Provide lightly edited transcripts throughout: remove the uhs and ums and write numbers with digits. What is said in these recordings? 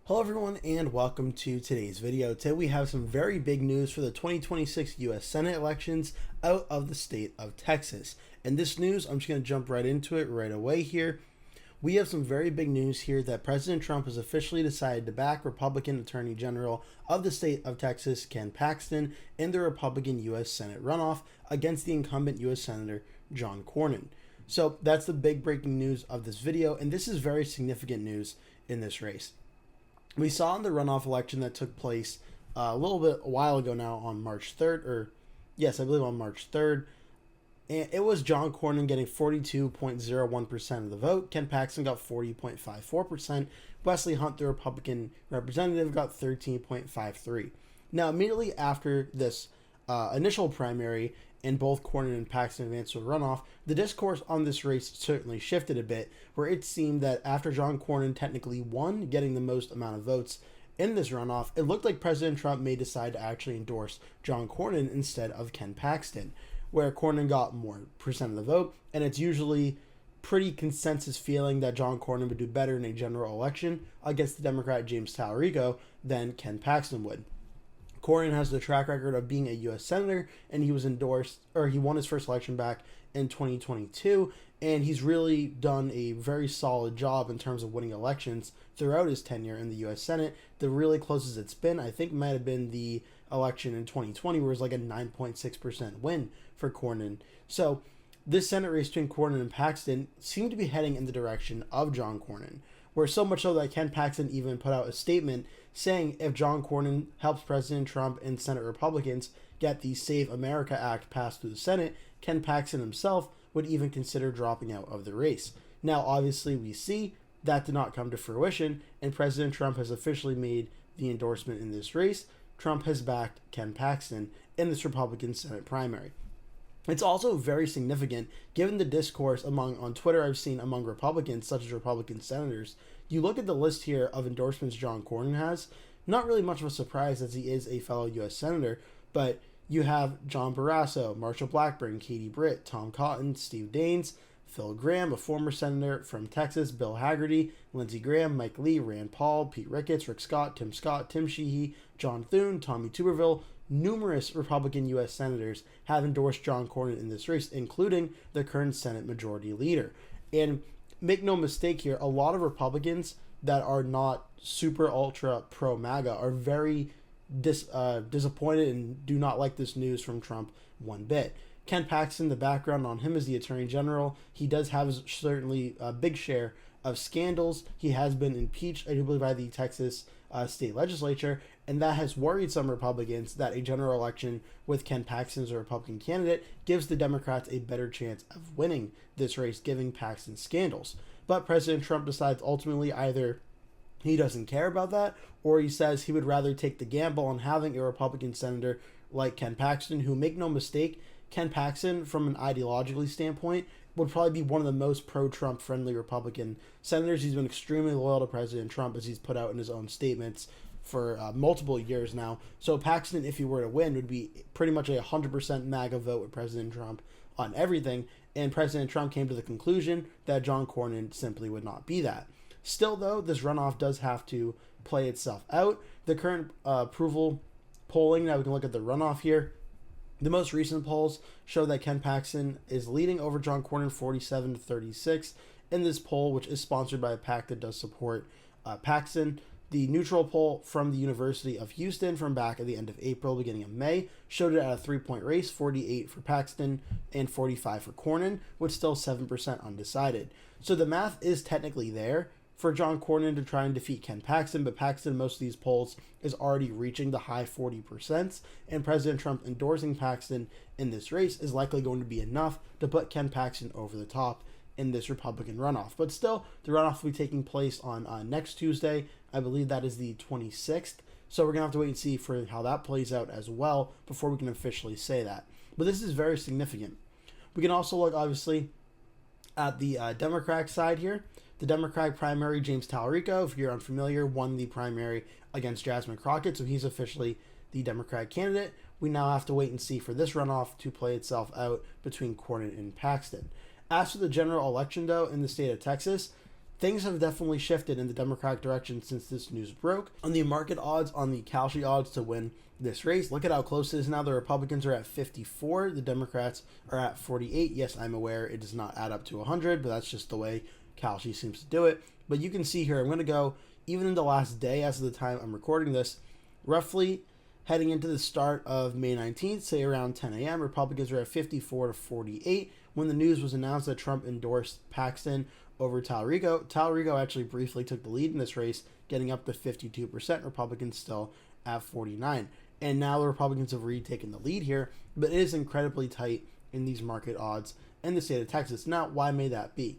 Hello everyone and welcome to today's video. Today we have some very big news for the 2026 US Senate elections out of the state of Texas. And this news, I'm just going to jump right into it right away here. We have some very big news here that President Trump has officially decided to back Republican Attorney General of the state of Texas, Ken Paxton, in the Republican US Senate runoff against the incumbent US Senator John Cornyn. So that's the big breaking news of this video, and this is very significant news in this race. We saw in the runoff election that took place a while ago now on March 3rd, I believe on March 3rd. And it was John Cornyn getting 42.01% of the vote. Ken Paxton got 40.54%. Wesley Hunt, the Republican representative, got 13.53%. Now, immediately after this initial primary, and both Cornyn and Paxton advanced to the runoff, the discourse on this race certainly shifted a bit, where it seemed that after John Cornyn technically won, getting the most amount of votes in this runoff, it looked like President Trump may decide to actually endorse John Cornyn instead of Ken Paxton, where Cornyn got more percent of the vote, and it's usually pretty consensus feeling that John Cornyn would do better in a general election against the Democrat James Talarico than Ken Paxton would. Cornyn has the track record of being a U.S. Senator, and he won his first election back in 2022, and he's really done a very solid job in terms of winning elections throughout his tenure in the U.S. Senate. The really closest it's been, I think, might have been the election in 2020, where it was like a 9.6% win for Cornyn. So this Senate race between Cornyn and Paxton seemed to be heading in the direction of John Cornyn, where so much so that Ken Paxton even put out a statement saying if John Cornyn helps President Trump and Senate Republicans get the Save America Act passed through the Senate, Ken Paxton himself would even consider dropping out of the race. Now, obviously, we see that did not come to fruition, and President Trump has officially made the endorsement in this race. Trump has backed Ken Paxton in this Republican Senate primary. It's also very significant given the discourse on Twitter I've seen among Republicans, such as Republican senators. You look at the list here of endorsements John Cornyn has, not really much of a surprise as he is a fellow U.S. Senator, but you have John Barrasso, Marsha Blackburn, Katie Britt, Tom Cotton, Steve Daines, Phil Gramm, a former senator from Texas, Bill Hagerty, Lindsey Graham, Mike Lee, Rand Paul, Pete Ricketts, Rick Scott, Tim Sheehy, John Thune, Tommy Tuberville. Numerous Republican U.S. senators have endorsed John Cornyn in this race, including the current Senate Majority Leader. And make no mistake here, a lot of Republicans that are not super ultra pro-MAGA are very disappointed and do not like this news from Trump one bit. Ken Paxton, the background on him is the Attorney General. He does have certainly a big share of scandals. He has been impeached, I do believe, by the Texas state legislature, and that has worried some Republicans that a general election with Ken Paxton as a Republican candidate gives the Democrats a better chance of winning this race, giving Paxton scandals. But President Trump decides ultimately either he doesn't care about that, or he says he would rather take the gamble on having a Republican senator like Ken Paxton, who, make no mistake, Ken Paxton, from an ideologically standpoint, would probably be one of the most pro-Trump friendly Republican senators. He's been extremely loyal to President Trump, as he's put out in his own statements for multiple years now. So Paxton, if he were to win, would be pretty much a 100% MAGA vote with President Trump on everything. And President Trump came to the conclusion that John Cornyn simply would not be that. Still, though, this runoff does have to play itself out. The current approval polling, now we can look at the runoff here. The most recent polls show that Ken Paxton is leading over John Cornyn 47-36 in this poll, which is sponsored by a PAC that does support Paxton. The neutral poll from the University of Houston from back at the end of April, beginning of May, showed it at a 3-point race, 48 for Paxton and 45 for Cornyn, with still 7% undecided. So the math is technically there for John Cornyn to try and defeat Ken Paxton, but Paxton, most of these polls, is already reaching the high 40%, and President Trump endorsing Paxton in this race is likely going to be enough to put Ken Paxton over the top in this Republican runoff. But still, the runoff will be taking place on next Tuesday. I believe that is the 26th, so we're going to have to wait and see for how that plays out as well before we can officially say that. But this is very significant. We can also look, obviously, at the Democratic side here. The Democratic primary, James Talarico, if you're unfamiliar, won the primary against Jasmine Crockett, so he's officially the Democratic candidate. We now have to wait and see for this runoff to play itself out between Cornyn and Paxton. As for the general election, though, in the state of Texas, things have definitely shifted in the Democratic direction since this news broke. On the market odds, on the Kalshi odds to win this race, look at how close it is now. The Republicans are at 54, the Democrats are at 48. Yes, I'm aware it does not add up to 100, but that's just the way Kalshi seems to do it. But you can see here, I'm going to go even in the last day as of the time I'm recording this, roughly heading into the start of May 19th, say around 10 a.m., Republicans are at 54 to 48. When the news was announced that Trump endorsed Paxton over Talarico, Talarico actually briefly took the lead in this race, getting up to 52%, Republicans still at 49. And now the Republicans have retaken the lead here, but it is incredibly tight in these market odds in the state of Texas. Now, why may that be?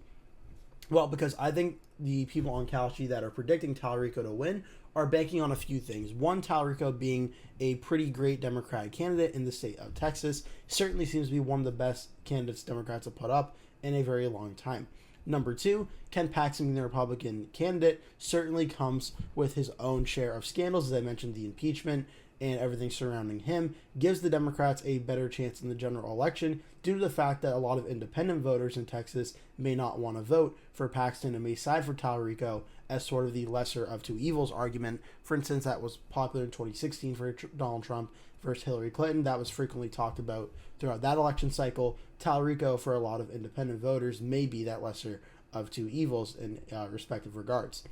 Well, because I think the people on Kalshi that are predicting Talarico to win are banking on a few things. One, Talarico being a pretty great Democratic candidate in the state of Texas, certainly seems to be one of the best candidates Democrats have put up in a very long time. Number two, Ken Paxton being the Republican candidate certainly comes with his own share of scandals, as I mentioned, the impeachment and everything surrounding him, gives the Democrats a better chance in the general election due to the fact that a lot of independent voters in Texas may not want to vote for Paxton and may side for Talarico as sort of the lesser of two evils argument. For instance, that was popular in 2016 for Donald Trump versus Hillary Clinton. That was frequently talked about throughout that election cycle. Talarico, for a lot of independent voters, may be that lesser of two evils in respective regards.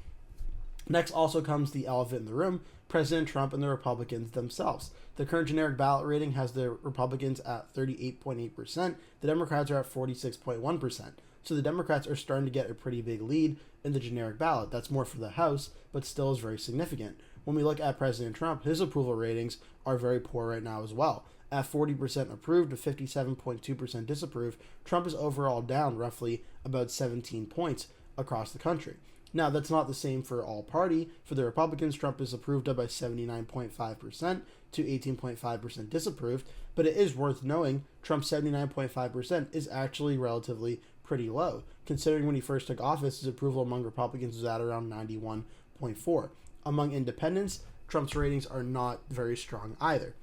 Next also comes the elephant in the room, President Trump and the Republicans themselves. The current generic ballot rating has the Republicans at 38.8%. The Democrats are at 46.1%. So the Democrats are starting to get a pretty big lead in the generic ballot. That's more for the House, but still is very significant. When we look at President Trump, his approval ratings are very poor right now as well. At 40% approved to 57.2% disapproved, Trump is overall down roughly about 17 points across the country. Now, that's not the same for all party. For the Republicans, Trump is approved of by 79.5% to 18.5% disapproved, but it is worth knowing Trump's 79.5% is actually relatively pretty low, considering when he first took office, his approval among Republicans was at around 91.4. Among independents, Trump's ratings are not very strong either.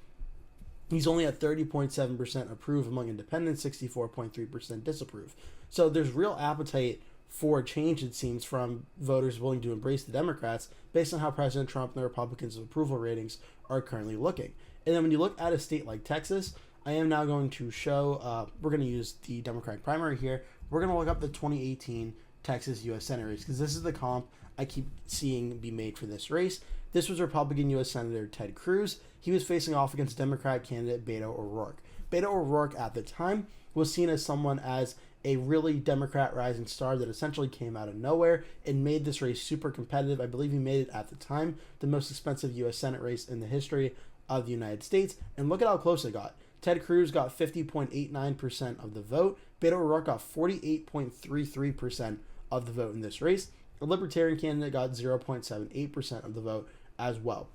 He's only at 30.7% approve among independents, 64.3% disapprove. So there's real appetite for change, it seems, from voters willing to embrace the Democrats based on how President Trump and the Republicans' approval ratings are currently looking. And then when you look at a state like Texas, I am now going to show, we're going to use the Democratic primary here. We're going to look up the 2018 Texas U.S. Senate race because this is the comp I keep seeing be made for this race. This was Republican U.S. Senator Ted Cruz. He was facing off against Democratic candidate Beto O'Rourke. Beto O'Rourke at the time was seen as someone as a really Democrat rising star that essentially came out of nowhere and made this race super competitive. I believe he made it at the time the most expensive U.S. Senate race in the history of the United States. And look at how close it got. Ted Cruz got 50.89% of the vote. Beto O'Rourke got 48.33% of the vote in this race. The Libertarian candidate got 0.78% of the vote as well.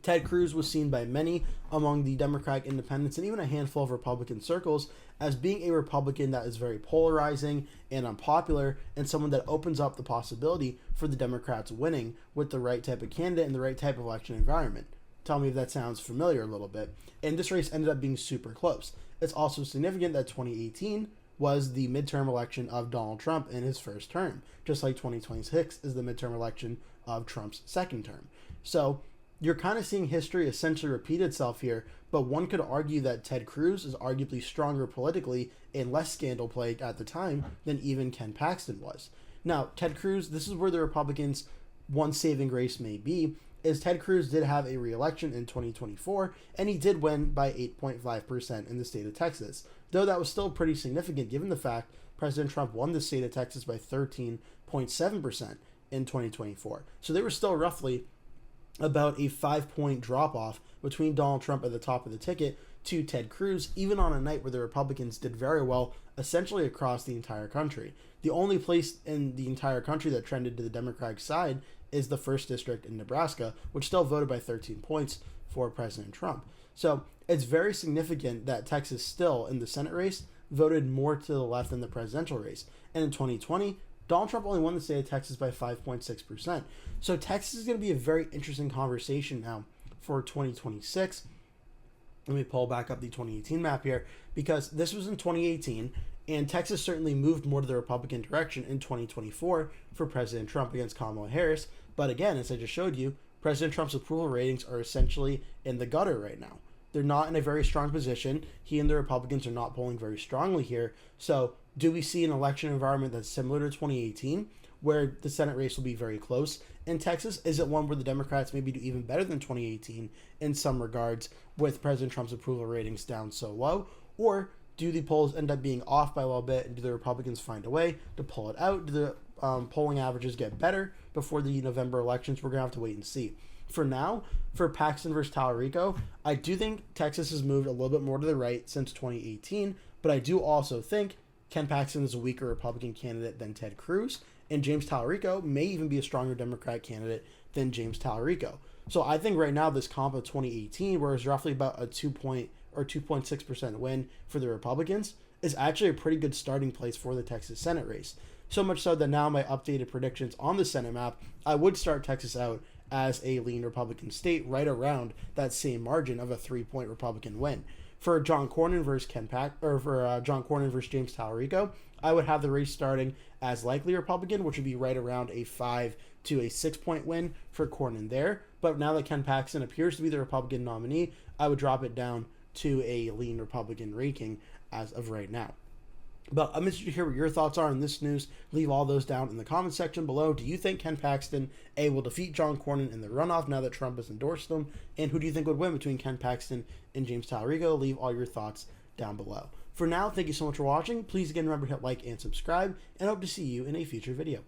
Ted Cruz was seen by many among the Democratic independents and even a handful of Republican circles as being a Republican that is very polarizing and unpopular and someone that opens up the possibility for the Democrats winning with the right type of candidate and the right type of election environment. Tell me if that sounds familiar a little bit. And this race ended up being super close. It's also significant that 2018 was the midterm election of Donald Trump in his first term, just like 2026 is the midterm election of Trump's second term. So you're kind of seeing history essentially repeat itself here, but one could argue that Ted Cruz is arguably stronger politically and less scandal-plagued at the time than even Ken Paxton was. Now, Ted Cruz, this is where the Republicans' one saving grace may be, is Ted Cruz did have a re-election in 2024, and he did win by 8.5% in the state of Texas, though that was still pretty significant given the fact President Trump won the state of Texas by 13.7% in 2024. So they were still roughly about a 5-point drop-off between Donald Trump at the top of the ticket to Ted Cruz, even on a night where the Republicans did very well essentially across the entire country. The only place in the entire country that trended to the Democratic side is the 1st District in Nebraska, which still voted by 13 points for President Trump. So it's very significant that Texas still, in the Senate race, voted more to the left than the presidential race. And in 2020, Donald Trump only won the state of Texas by 5.6%. So Texas is going to be a very interesting conversation now for 2026. Let me pull back up the 2018 map here, because this was in 2018, And Texas certainly moved more to the Republican direction in 2024 for President Trump against Kamala Harris. But again, as I just showed you, President Trump's approval ratings are essentially in the gutter right now. They're not in a very strong position. He and the Republicans are not polling very strongly here. So do we see an election environment that's similar to 2018, where the Senate race will be very close in Texas? Is it one where the Democrats maybe do even better than 2018 in some regards, with President Trump's approval ratings down so low? Or do the polls end up being off by a little bit, and do the Republicans find a way to pull it out? Do the polling averages get better before the November elections? We're going to have to wait and see. For now, for Paxton versus Talarico, I do think Texas has moved a little bit more to the right since 2018, but I do also think Ken Paxton is a weaker Republican candidate than Ted Cruz, and James Talarico may even be a stronger Democrat candidate than James Talarico. So I think right now this comp of 2018, where it's roughly about a 2.6% win for the Republicans, is actually a pretty good starting place for the Texas Senate race. So much so that now my updated predictions on the Senate map, I would start Texas out as a lean Republican state right around that same margin of a 3-point Republican win. For John Cornyn versus John Cornyn versus James Talarico, I would have the race starting as likely Republican, which would be right around a 5 to a 6-point win for Cornyn there. But now that Ken Paxton appears to be the Republican nominee, I would drop it down to a lean Republican ranking as of right now. But I'm interested to hear what your thoughts are on this news. Leave all those down in the comment section below. Do you think Ken Paxton, will defeat John Cornyn in the runoff now that Trump has endorsed him? And who do you think would win between Ken Paxton and James Talarico? Leave all your thoughts down below. For now, thank you so much for watching. Please again remember to hit like and subscribe, and I hope to see you in a future video.